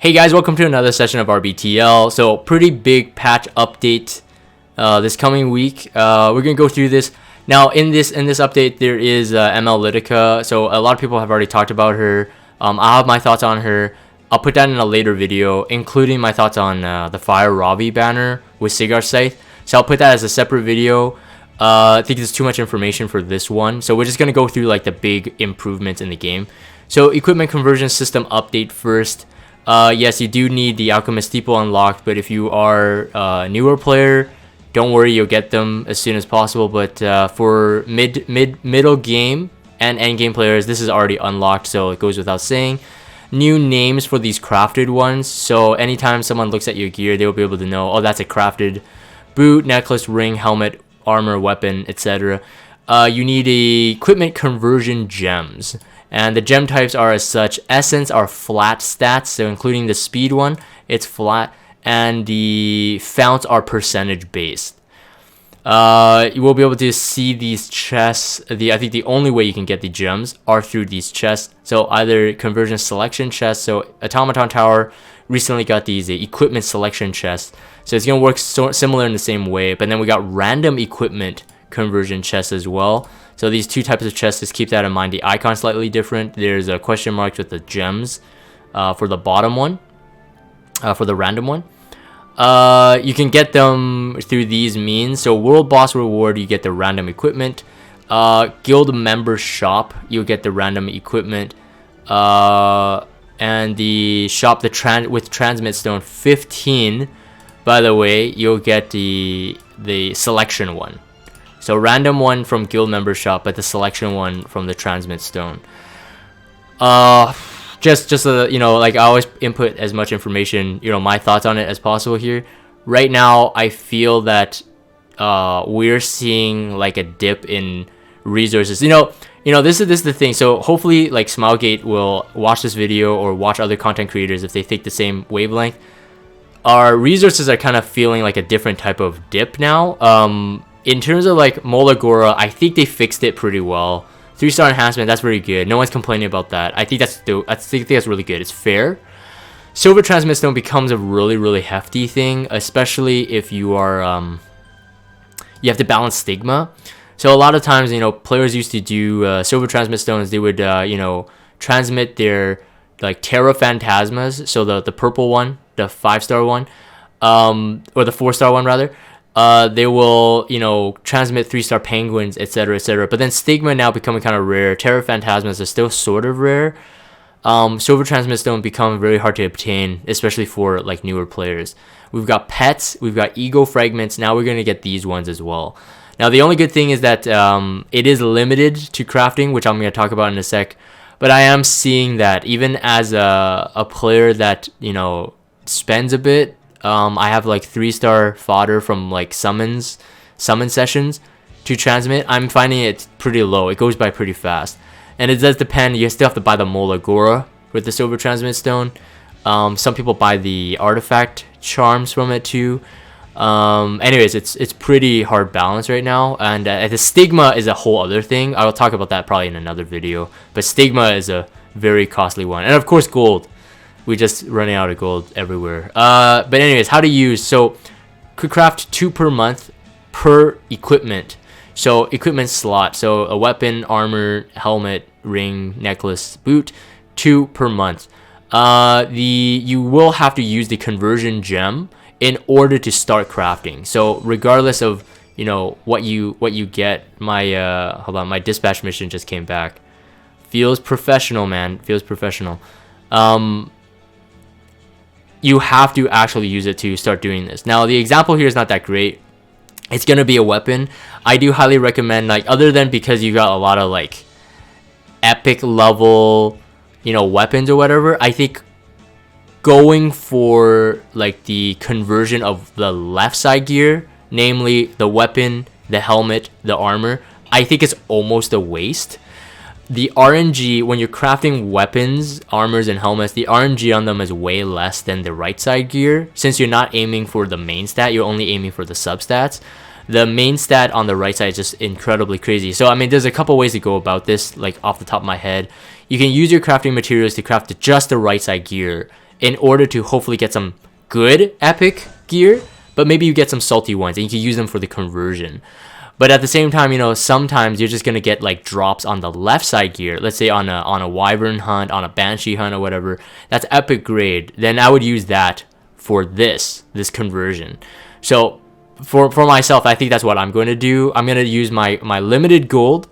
Hey guys, welcome to another session of RBTL. So pretty big patch update this coming week. We're gonna go through this. Now in this update there is MLlytica. So a lot of people have already talked about her. I'll have my thoughts on her. I'll put that in a later video, including my thoughts on the Fire Ravi banner with Cigar Scythe. So I'll put that as a separate video. I think there's too much information for this one. So we're just gonna go through like the big improvements in the game. So equipment conversion system update first. Yes, you do need the Alchemist Steeple unlocked, but if you are a newer player, don't worry, you'll get them as soon as possible. But for middle game and end game players, this is already unlocked, so it goes without saying. New names for these crafted ones, so anytime someone looks at your gear, they'll be able to know, oh, that's a crafted boot, necklace, ring, helmet, armor, weapon, etc. You need equipment conversion gems. And the gem types are as such. Essence are flat stats, so including the speed one, it's flat. And the founts are percentage based. You will be able to see these chests. I think the only way you can get the gems are through these chests. So either conversion selection chests. So Automaton Tower recently got these equipment selection chests. So it's going to work similar in the same way. But then we got random equipment conversion chests as well. So these two types of chests, just keep that in mind. The icon slightly different. There's a question mark with the gems for the bottom one, for the random one. You can get them through these means. So world boss reward, you get the random equipment. Guild member shop, you'll get the random equipment. And the shop with transmit stone 15, by the way, you'll get the selection one. So random one from guild member shop, but the selection one from the transmit stone. Just like I always input as much information, my thoughts on it as possible here. Right now, I feel that we're seeing like a dip in resources. This is the thing. So hopefully, like Smilegate will watch this video or watch other content creators if they think the same wavelength. Our resources are kind of feeling like a different type of dip now. In terms of like Molagora, I think they fixed it pretty well. 3-star enhancement, that's very good. No one's complaining about that. I think that's really good. It's fair. Silver transmit stone becomes a really hefty thing, especially if you are you have to balance stigma. So a lot of times, players used to do silver transmit stones. They would transmit their like Terra Phantasmas, so the purple one, the 5-star one, or the 4-star one rather. They will, transmit 3-star penguins, etc., etc. But then Stigma now becoming kind of rare. Terra Phantasmas are still sort of rare. Silver Transmit Stone become very hard to obtain, especially for like newer players. We've got pets, we've got ego fragments. Now we're gonna get these ones as well. Now the only good thing is that it is limited to crafting, which I'm gonna talk about in a sec. But I am seeing that even as a player that spends a bit. I have like 3-star fodder from like summon sessions to transmit. I'm finding it pretty low. It goes by pretty fast, and it does depend. You still have to buy the Molagora with the silver transmit stone. Some people buy the artifact charms from it too. Anyways, it's pretty hard balance right now, and the stigma is a whole other thing. I will talk about that probably in another video. But stigma is a very costly one, and of course gold. We just running out of gold everywhere. But anyways, how to use. So could craft 2 per month per equipment. So equipment slot. So a weapon, armor, helmet, ring, necklace, boot, 2 per month. You will have to use the conversion gem in order to start crafting. So regardless of what you get, my dispatch mission just came back. Feels professional, man. Feels professional. You have to actually use it to start doing this. Now, the example here is not that great. It's going to be a weapon. I do highly recommend, like, other than because you got a lot of, like, epic level, weapons or whatever, I think going for, like, the conversion of the left side gear, namely the weapon, the helmet, the armor, I think it's almost a waste. The RNG, when you're crafting weapons, armors, and helmets, the RNG on them is way less than the right side gear. Since you're not aiming for the main stat, you're only aiming for the substats. The main stat on the right side is just incredibly crazy. So, I mean, there's a couple ways to go about this, like off the top of my head. You can use your crafting materials to craft just the right side gear in order to hopefully get some good epic gear, but maybe you get some salty ones and you can use them for the conversion. But at the same time, you know, sometimes you're just gonna get like drops on the left side gear. Let's say on a wyvern hunt, on a banshee hunt or whatever. That's epic grade. Then I would use that for this conversion. So for myself, I think that's what I'm going to do. I'm gonna use my limited gold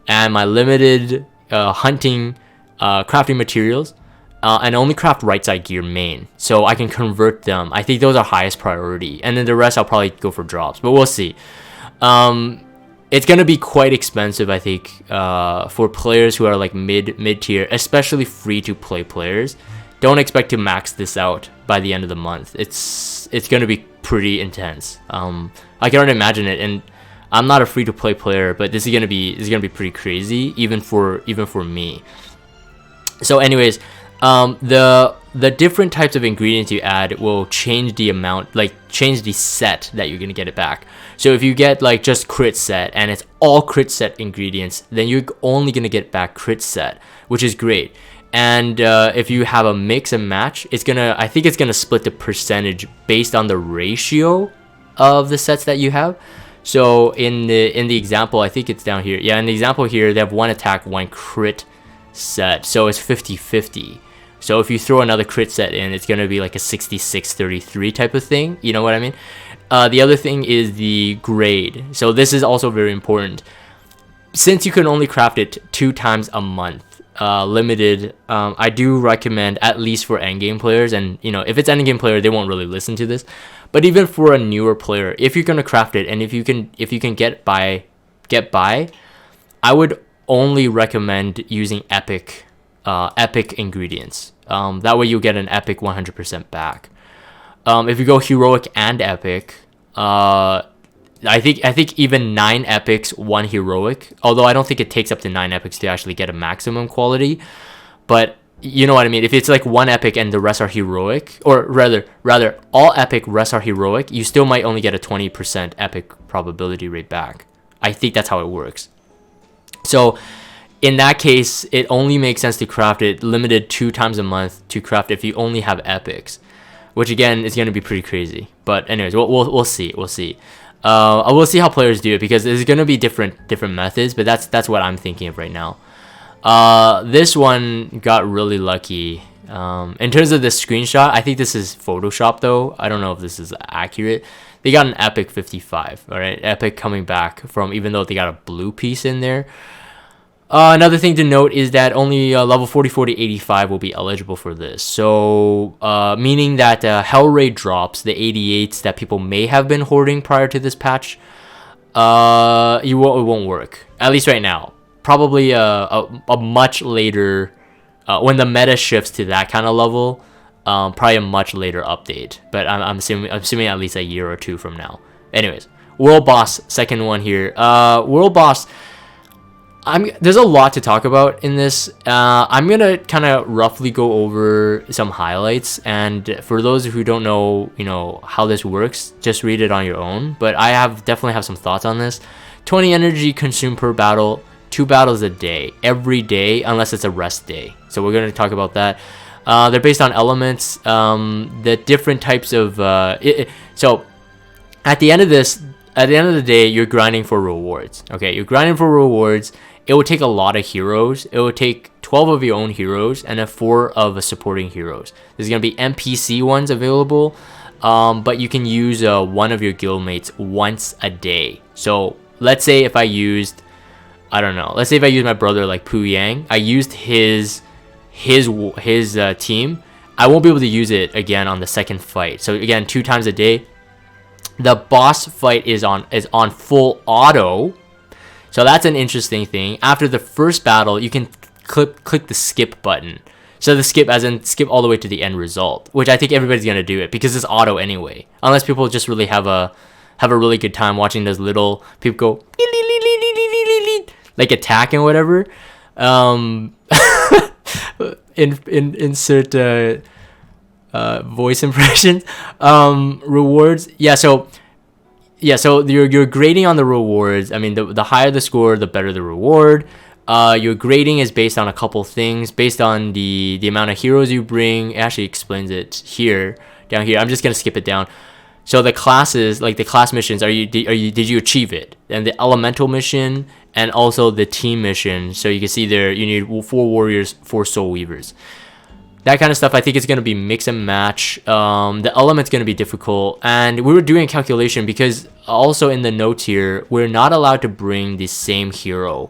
and my limited hunting crafting materials, and only craft right side gear main, so I can convert them. I think those are highest priority, and then the rest I'll probably go for drops, but we'll see. It's gonna be quite expensive, I think, for players who are like mid tier, especially free to play players. Don't expect to max this out by the end of the month. It's gonna be pretty intense. I can already imagine it, and I'm not a free to play player, but this is gonna be pretty crazy, even for me. So, anyways, the different types of ingredients you add will change the amount, like change the set that you're gonna get it back. So if you get like just crit set and it's all crit set ingredients, then you're only gonna get back crit set, which is great. And if you have a mix and match, I think it's gonna split the percentage based on the ratio of the sets that you have. So in the example, I think it's down here. Yeah, in the example here, they have one attack, one crit set, so it's 50-50. So if you throw another crit set in, it's gonna be like a 66-33 type of thing. You know what I mean? The other thing is the grade. So this is also very important. Since you can only craft it 2 times a month, limited, I do recommend, at least for endgame players, and you know, if it's endgame player, they won't really listen to this. But even for a newer player, if you're gonna craft it, and if you can get by, I would only recommend using epic ingredients. That way you'll get an epic 100% back. If you go heroic and epic, I think even 9 epics, 1 heroic, although I don't think it takes up to 9 epics to actually get a maximum quality, but you know what I mean. If it's like 1 epic and the rest are heroic, or rather all epic, rest are heroic, you still might only get a 20% epic probability rate back. I think that's how it works. So in that case, it only makes sense to craft it limited 2 times a month to craft if you only have epics, which again is going to be pretty crazy. But anyways, we'll see. We'll see how players do it, because there's going to be different methods, but that's what I'm thinking of right now. This one got really lucky. In terms of the screenshot, I think this is Photoshop though. I don't know if this is accurate. They got an epic 55. All right, epic coming back from, even though they got a blue piece in there. Another thing to note is that only level 44 to 85 will be eligible for this. So, meaning that Hellray drops, the 88s that people may have been hoarding prior to this patch, it won't work. At least right now. Probably a much later, when the meta shifts to that kind of level, probably a much later update. But I'm assuming at least a year or 2 from now. Anyways, World Boss, second one here. World Boss, there's a lot to talk about in this. I'm gonna kind of roughly go over some highlights, and for those who don't know, you know, how this works, just read it on your own. But I definitely have some thoughts on this. 20 energy consumed per battle, 2 battles a day, every day, unless it's a rest day. So we're gonna talk about that. They're based on elements, the different types of. So at the end of the day, you're grinding for rewards. Okay, you're grinding for rewards. It would take a lot of heroes. It would take 12 of your own heroes and then 4 of a supporting heroes. There's going to be NPC ones available, but you can use one of your guildmates once a day. So let's say if I used, I don't know, let's say if I used my brother like Pu Yang, I used his team, I won't be able to use it again on the second fight. So again, 2 times a day. The boss fight is on full auto. So that's an interesting thing. After the first battle, you can click the skip button. So the skip, as in skip all the way to the end result, which I think everybody's gonna do it because it's auto anyway. Unless people just really have a really good time watching those little people go like attack and whatever. Insert voice impression. Rewards. So you're grading on the rewards. I mean, the higher the score, the better the reward. Your grading is based on a couple things, based on the amount of heroes you bring. It actually explains it here, down here. I'm just gonna skip it down. So the classes, like the class missions, did you achieve it? And the elemental mission and also the team mission. So you can see there you need 4 warriors, 4 soul weavers. That kind of stuff, I think it's going to be mix and match. The element's going to be difficult. And we were doing a calculation because also in the notes here, we're not allowed to bring the same hero.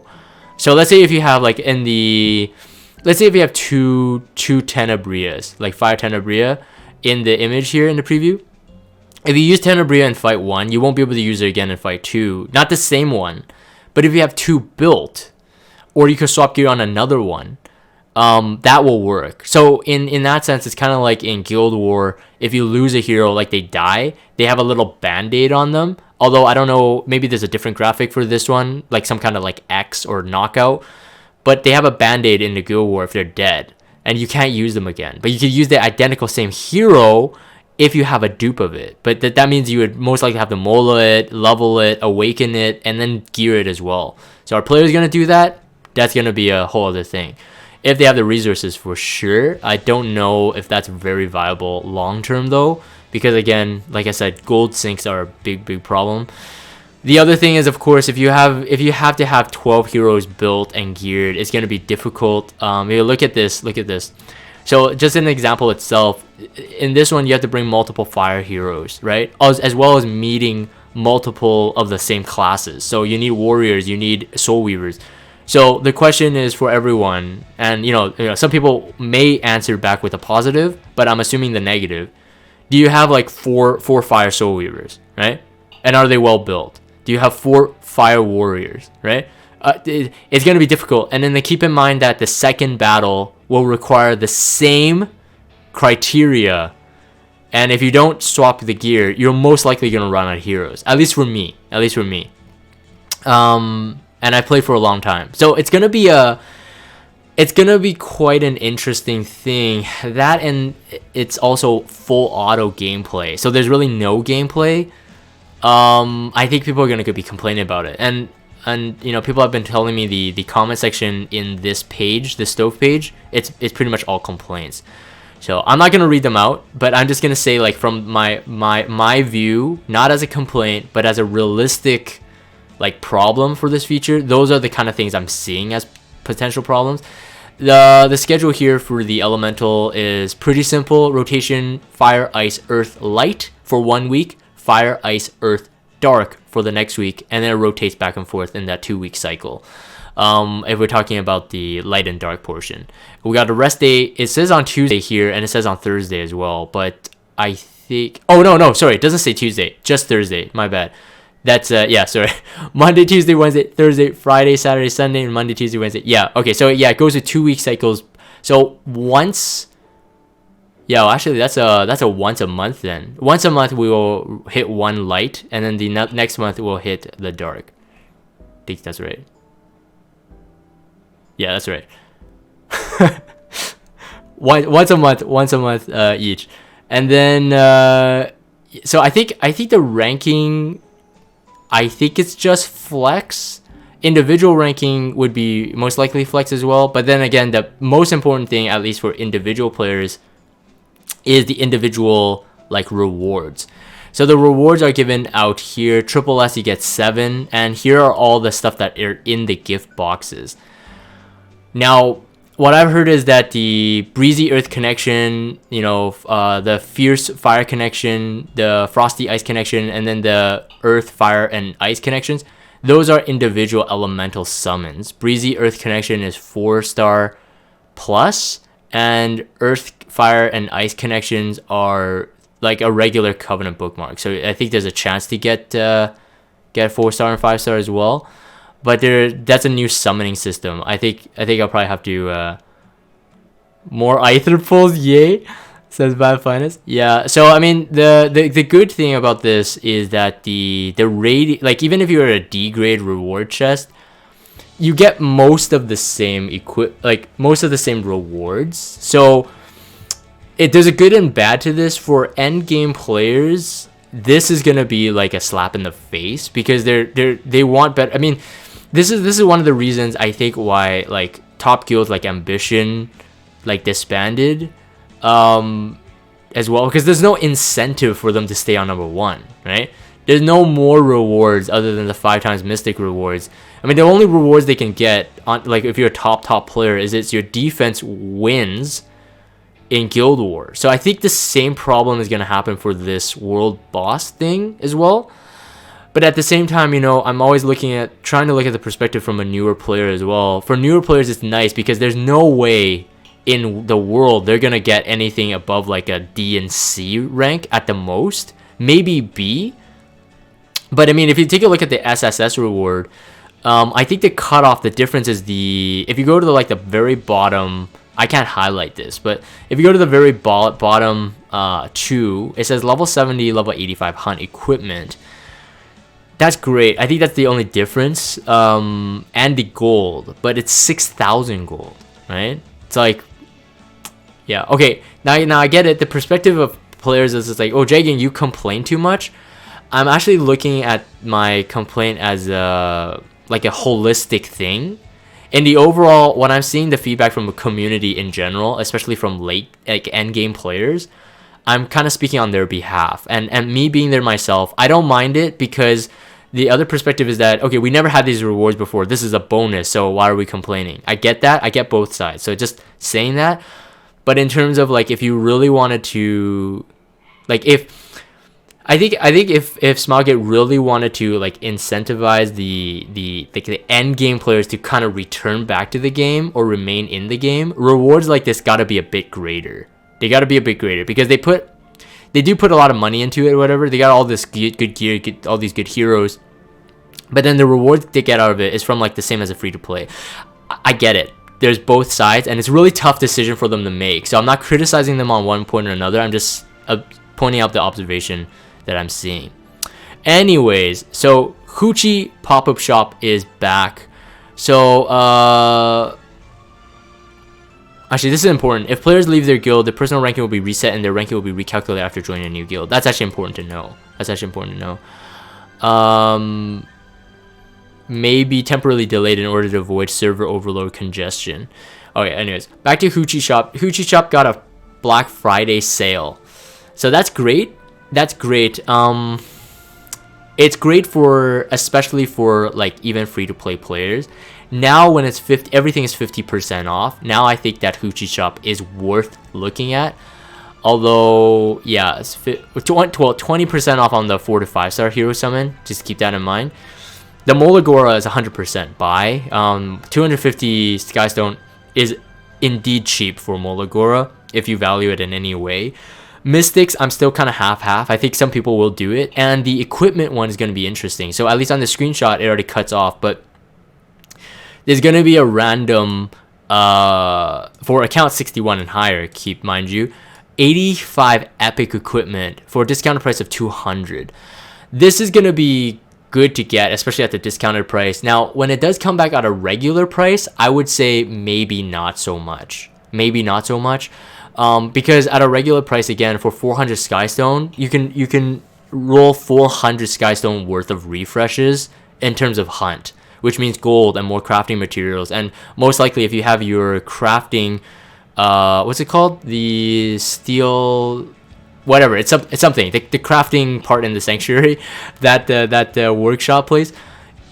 So let's say if you have like let's say if you have two Tenebrias, like 5 Tenebria in the image here in the preview. If you use Tenebria in fight 1, you won't be able to use it again in fight 2. Not the same one. But if you have 2 built, or you could swap gear on another one, that will work. So in that sense, it's kind of like in Guild War, if you lose a hero, like they die, they have a little band-aid on them. Although I don't know, maybe there's a different graphic for this one, like some kind of like X or knockout. But they have a band-aid in the Guild War if they're dead, and you can't use them again. But you can use the identical same hero if you have a dupe of it. But that means you would most likely have to mola it, level it, awaken it, and then gear it as well. So our player's going to do that. That's going to be a whole other thing. If they have the resources, for sure. I don't know if that's very viable long term though, because again, like I said, gold sinks are a big problem. The other thing is, of course, if you have to have 12 heroes built and geared, it's going to be difficult. Look at this. So just an example itself, in this one you have to bring multiple fire heroes, right? As well as meeting multiple of the same classes. So you need warriors, you need soul weavers. So the question is for everyone, and you know, some people may answer back with a positive, but I'm assuming the negative. Do you have like four fire soul weavers, right? And are they well built? Do you have 4 fire warriors, right? It's going to be difficult. And then keep in mind that the second battle will require the same criteria. And if you don't swap the gear, you're most likely going to run out of heroes. At least for me. And I played for a long time. So it's going to be quite an interesting thing. That, and it's also full auto gameplay. So there's really no gameplay. I think people are going to be complaining about it. And you know, people have been telling me the comment section in this page, the stove page, it's pretty much all complaints. So I'm not gonna read them out, but I'm just gonna say, like, from my view, not as a complaint, but as a realistic like problem for this feature, those are the kind of things I'm seeing as potential problems. The schedule here for the elemental is pretty simple. Rotation: fire, ice, earth, light for 1 week, fire, ice, earth, dark for the next week, and then it rotates back and forth in that 2-week cycle. If we're talking about the light and dark portion, we got a rest day. It says on Tuesday here, and it says on Thursday as well, but I think, oh no, sorry, it doesn't say Tuesday, just Thursday, my bad. That's yeah, sorry. Monday, Tuesday, Wednesday, Thursday, Friday, Saturday, Sunday, and Monday, Tuesday, Wednesday. Yeah, okay, so yeah, it goes to 2-week cycles. So once, yeah, well, actually that's a once a month then. Once a month we will hit 1 light, and then the next month we'll hit the dark. I think that's right. Yeah, that's right. once a month each. And then so I think the ranking, I think it's just flex. Individual ranking would be most likely flex as well, but then again, the most important thing, at least for individual players, is the individual like rewards. So the rewards are given out here. Triple S, you get 7, and here are all the stuff that are in the gift boxes. Now, what I've heard is that the Breezy Earth connection, you know, the Fierce Fire connection, the Frosty Ice connection, and then the Earth, Fire, and Ice connections, those are individual elemental summons. Breezy Earth connection is 4-star plus, and Earth, Fire, and Ice connections are like a regular Covenant bookmark. So I think there's a chance to get 4-star and 5-star as well. But that's a new summoning system. I think I'll probably have to more Aether pulls, yay, says Bad Finest. Yeah, so I mean the good thing about this is that the raid, like, even if you're a D grade reward chest, you get most of the same most of the same rewards. So there's a good and bad to this. For end game players, this is gonna be like a slap in the face, because they want better. I mean, this is one of the reasons I think why like top guilds like Ambition like disbanded as well, because there's no incentive for them to stay on number 1, right? There's no more rewards other than the 5 times Mystic rewards. I mean, the only rewards they can get on, like if you're a top player, is it's your defense wins in Guild Wars. So I think the same problem is gonna happen for this world boss thing as well. But at the same time, you know, I'm always trying to look at the perspective from a newer player as well. For newer players, it's nice because there's no way in the world they're gonna get anything above like a D and C rank at the most, maybe B. But I mean, if you take a look at the SSS reward, I think the cutoff, the difference is if you go to the very bottom, I can't highlight this, but if you go to the very bottom 2, it says level 70, level 85 hunt equipment. That's great. I think that's the only difference. And the gold, but it's 6,000 gold, right? It's like, yeah, okay. Now I get it. The perspective of players is it's like, oh, Jagan, you complain too much. I'm actually looking at my complaint as like a holistic thing. In the overall, when I'm seeing the feedback from the community in general, especially from end game players, I'm kind of speaking on their behalf. And me being there myself, I don't mind it because the other perspective is that, okay, we never had these rewards before. This is a bonus, so why are we complaining? I get that. I get both sides. So just saying that. But in terms of like, if you really wanted to, like, I think if Smilegate really wanted to like incentivize the end game players to kind of return back to the game or remain in the game, rewards like this gotta be a bit greater. They gotta be a bit greater because they do put a lot of money into it or whatever. They got all this good gear, all these good heroes, but then the rewards they get out of it is from like the same as a free to play. I get it. There's both sides, and it's a really tough decision for them to make. So I'm not criticizing them on one point or another. I'm just pointing out the observation that I'm seeing. Anyways, so Hoochie pop-up shop is back. So actually, this is important. If players leave their guild, their personal ranking will be reset and their ranking will be recalculated after joining a new guild. That's actually important to know. May be temporarily delayed in order to avoid server overload congestion. Okay, anyways, back to Hoochie shop. Hoochie shop got a Black Friday sale, so that's great. That's great. It's great especially for like even free-to-play players. Now when it's everything is 50% off. Now I think that Hoochie shop is worth looking at. Although, yeah, it's 20% off on the 4 to 5 star hero summon. Just keep that in mind. The Molagora is 100% buy. 250 Skystone is indeed cheap for Molagora if you value it in any way. Mystics, I'm still kind of half-half. I think some people will do it. And the equipment one is going to be interesting. So at least on the screenshot, it already cuts off. But there's going to be a random, for account 61 and higher, mind you, 85 epic equipment for a discounted price of 200. This is going to be good to get, especially at the discounted price. Now, when it does come back at a regular price, I would say maybe not so much. Because at a regular price, again, for 400 Skystone, you can roll 400 Skystone worth of refreshes in terms of hunt, which means gold and more crafting materials. And most likely, if you have your crafting, what's it called? The steel, whatever. It's something. The crafting part in the sanctuary, that workshop place.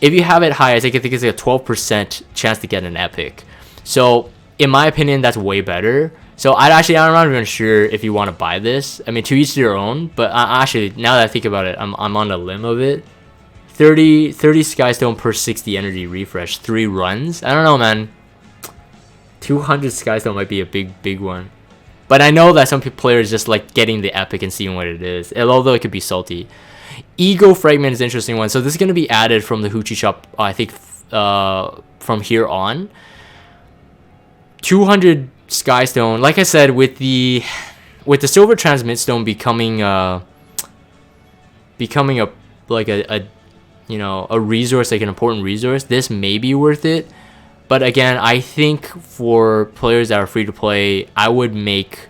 If you have it high, I think it's like a 12% chance to get an epic. So in my opinion, that's way better. So I'm not even sure if you want to buy this. I mean, to each their own. But actually, now that I think about it, I'm on the limb of it. 30 Skystone per 60 energy refresh, 3 runs. I don't know, man. 200 Skystone might be a big one. But I know that some players just like getting the epic and seeing what it is, although it could be salty. Ego Fragment is an interesting one. So this is going to be added from the Hoochie shop, I think, from here on. 200 Skystone. Like I said, with the Silver Transmit Stone becoming a resource, like an important resource, this may be worth it. But again, I think for players that are free to play, I would make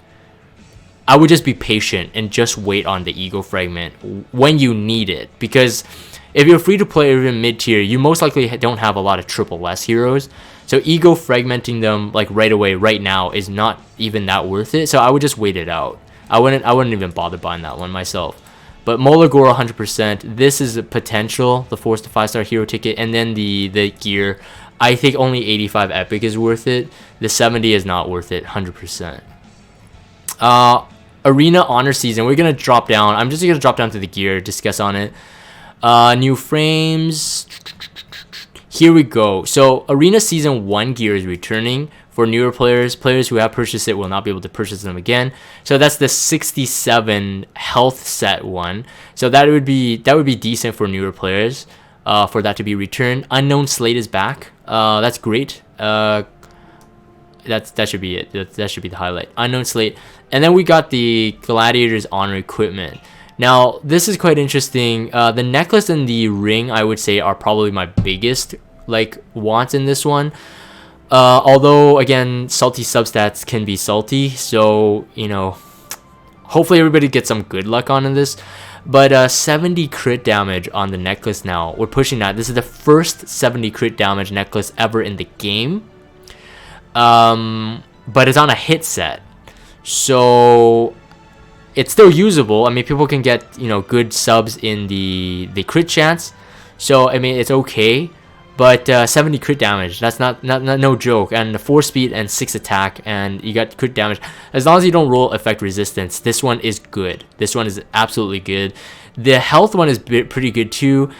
I would just be patient and just wait on the ego fragment when you need it, because if you're free to play or even mid tier, you most likely don't have a lot of triple S heroes. So ego fragmenting them like right away, right now, is not even that worth it. So I would just wait it out. I wouldn't even bother buying that one myself. But Molagor 100%. This is a potential, the 4 to 5-star hero ticket, and then the gear. I think only 85 epic is worth it. The 70 is not worth it, 100%. Arena honor season. We're gonna drop down. I'm just gonna drop down to the gear, discuss on it. New frames. Here we go. So Arena Season 1 gear is returning for newer players. Players who have purchased it will not be able to purchase them again. So that's the 67 health set one. So that would be decent for newer players. For that to be returned. Unknown Slate is back. That's great. That should be it. That should be the highlight. Unknown Slate. And then we got the Gladiator's Honor equipment. Now, this is quite interesting. The necklace and the ring, I would say, are probably my biggest wants in this one. Although, again, salty substats can be salty. So, hopefully everybody gets some good luck on this. But 70 crit damage on the necklace now. We're pushing that. This is the first 70 crit damage necklace ever in the game. But it's on a hit set. So it's still usable. I mean, people can get, good subs in the crit chance. So, I mean, it's okay. But 70 crit damage, that's not no joke. And 4 speed and 6 attack, and you got crit damage. As long as you don't roll effect resistance, this one is good. This one is absolutely good. The health one is pretty good too.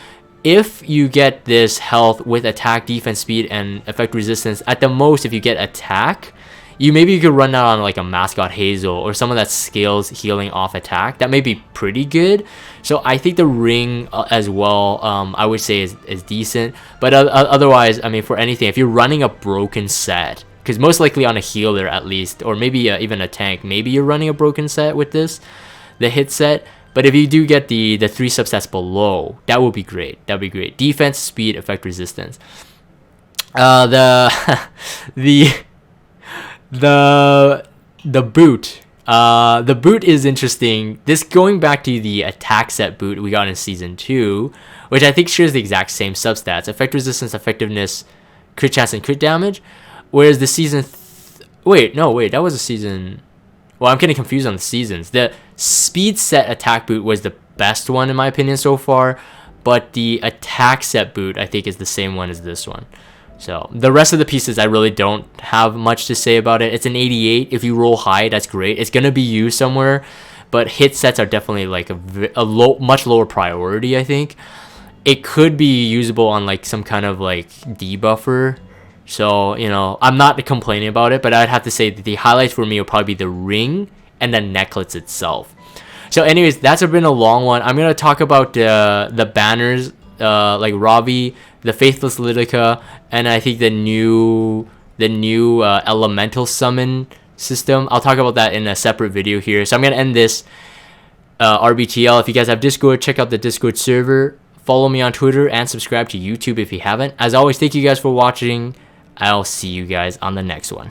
If you get this health with attack, defense, speed, and effect resistance, at the most, if you get attack, you could run that on like a Mascot Hazel or someone that scales healing off attack. That may be pretty good. So I think the ring as well, I would say is decent. But otherwise, I mean, for anything, if you're running a broken set, because most likely on a healer at least, or maybe even a tank, maybe you're running a broken set with this, the hit set. But if you do get the 3 substats below, that would be great. That would be great. Defense, speed, effect resistance. The boot. The boot is interesting. This going back to the attack set boot we got in season 2, which I think shares the exact same substats: effect resistance, effectiveness, crit chance, and crit damage. Whereas the season, that was a season. Well, I'm getting confused on the seasons. The speed set attack boot was the best one in my opinion so far, but the attack set boot I think is the same one as this one. So the rest of the pieces, I really don't have much to say about it. It's an 88. If you roll high, that's great. It's gonna be used somewhere, but hit sets are definitely like much lower priority. I think it could be usable on like some kind of like debuffer. So I'm not complaining about it, but I'd have to say that the highlights for me will probably be the ring and the necklace itself. So anyways, that's been a long one. I'm gonna talk about the banners, like Ravi, the Faithless Lidica, and I think the new elemental summon system. I'll talk about that in a separate video here. So I'm gonna end this RBTL. If you guys have Discord, check out the Discord server. Follow me on Twitter and subscribe to YouTube if you haven't. As always, thank you guys for watching. I'll see you guys on the next one.